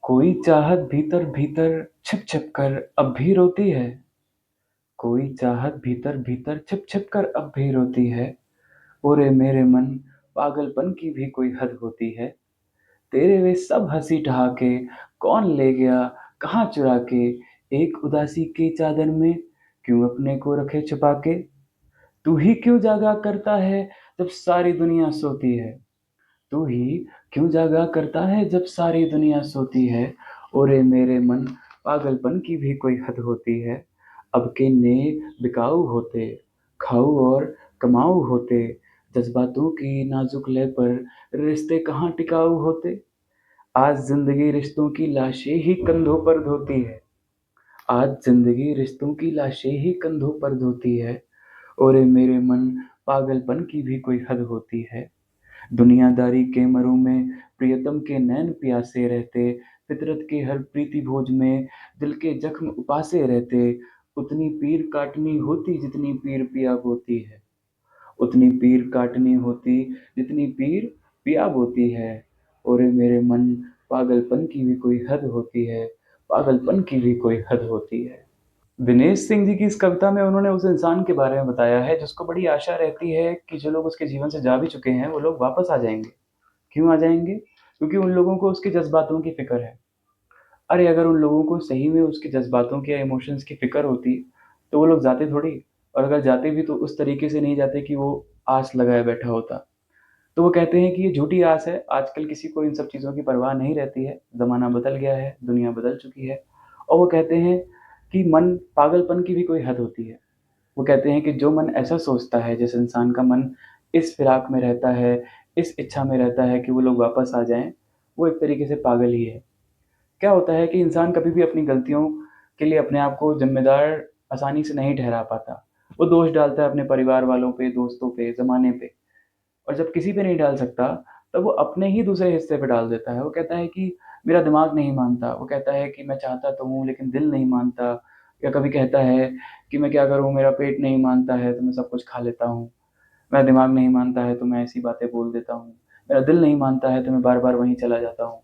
कोई चाहत भीतर भीतर छिप छिप कर अब भी रोती है। कोई चाहत भीतर भीतर छिप छिप कर अब भी रोती है। ओरे मेरे मन, पागलपन की भी कोई हद होती है। तेरे वे सब हंसी ठहाके कौन ले गया, कहाँ चुरा के। एक उदासी की चादर में क्यों अपने को रखे छुपा के। तू ही क्यों जागा करता है जब सारी दुनिया सोती है। तू ही क्यों जागा करता है जब सारी दुनिया सोती है। ओरे मेरे मन, पागलपन की भी कोई हद होती है। अब के नए बिकाऊ होते, खाऊ और कमाऊ होते। जज्बातों की नाजुक लय पर रिश्ते कहाँ टिकाऊ होते। आज जिंदगी रिश्तों की लाशें ही कंधों पर धोती है। आज जिंदगी रिश्तों की लाशें ही कंधों पर धोती है। ओरे मेरे मन, पागलपन की भी कोई हद होती है। दुनियादारी के मरु में प्रियतम के नैन प्यासे रहते। फितरत के हर प्रीति भोज में दिल के जख्म उपासे रहते। उतनी पीर काटनी होती जितनी पीर पिया बोती है। उतनी पीर काटनी होती जितनी पीर पिया बोती है। और मेरे मन, पागलपन की भी कोई हद होती है। पागलपन की भी कोई हद होती है। दिनेश सिंह जी की इस कविता में उन्होंने उस इंसान के बारे में बताया है जिसको बड़ी आशा रहती है कि जो लोग उसके जीवन से जा भी चुके हैं वो लोग वापस आ जाएंगे। क्यों आ जाएंगे? क्योंकि उन लोगों को उसके जज्बातों की फिक्र है। अरे अगर उन लोगों को सही में उसके जज्बातों की या इमोशंस की फिक्र होती तो वो लोग जाते थोड़ी। और अगर जाते भी तो उस तरीके से नहीं जाते कि वो आस लगाए बैठा होता। तो वो कहते हैं कि ये झूठी आस है। आजकल किसी को इन सब चीज़ों की परवाह नहीं रहती है। ज़माना बदल गया है, दुनिया बदल चुकी है। और वो कहते हैं कि मन, पागलपन की भी कोई हद होती है। वो कहते हैं कि जो मन ऐसा सोचता है, जिस इंसान का मन इस फिराक में रहता है, इस इच्छा में रहता है कि वो लोग वापस आ जाएँ, वो एक तरीके से पागल ही है। क्या होता है कि इंसान कभी भी अपनी गलतियों के लिए अपने आप को ज़िम्मेदार आसानी से नहीं ठहरा पाता। वो दोष डालता है अपने परिवार वालों पे, दोस्तों पे, ज़माने पे। और जब किसी पे नहीं डाल सकता, तब वो अपने ही दूसरे हिस्से पे डाल देता है। वो कहता है कि मेरा दिमाग नहीं मानता, वो कहता है कि मैं चाहता तो हूँ लेकिन दिल नहीं मानता। या कभी कहता है कि मैं क्या करूँ, मेरा पेट नहीं मानता है तो मैं सब कुछ खा लेता हूँ। मेरा दिमाग नहीं मानता है तो मैं ऐसी बातें बोल देता हूँ। मेरा दिल नहीं मानता है तो मैं बार-बार वहीं चला जाता हूँ।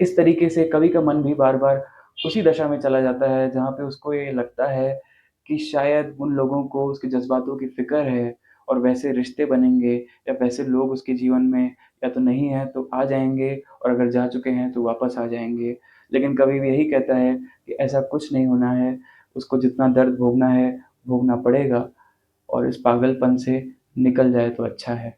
इस तरीके से कवि का मन भी बार-बार उसी दशा में चला जाता है जहाँ पे उसको ये लगता है कि शायद उन लोगों को उसके जज़्बातों की फ़िक्र है और वैसे रिश्ते बनेंगे या वैसे लोग उसके जीवन में या तो नहीं हैं तो आ जाएँगे, और अगर जा चुके हैं तो वापस आ जाएँगे। लेकिन कवि भी यही कहता है कि ऐसा कुछ नहीं होना है। उसको जितना दर्द भोगना है, भोगना पड़ेगा, और इस पागलपन से निकल जाए तो अच्छा है।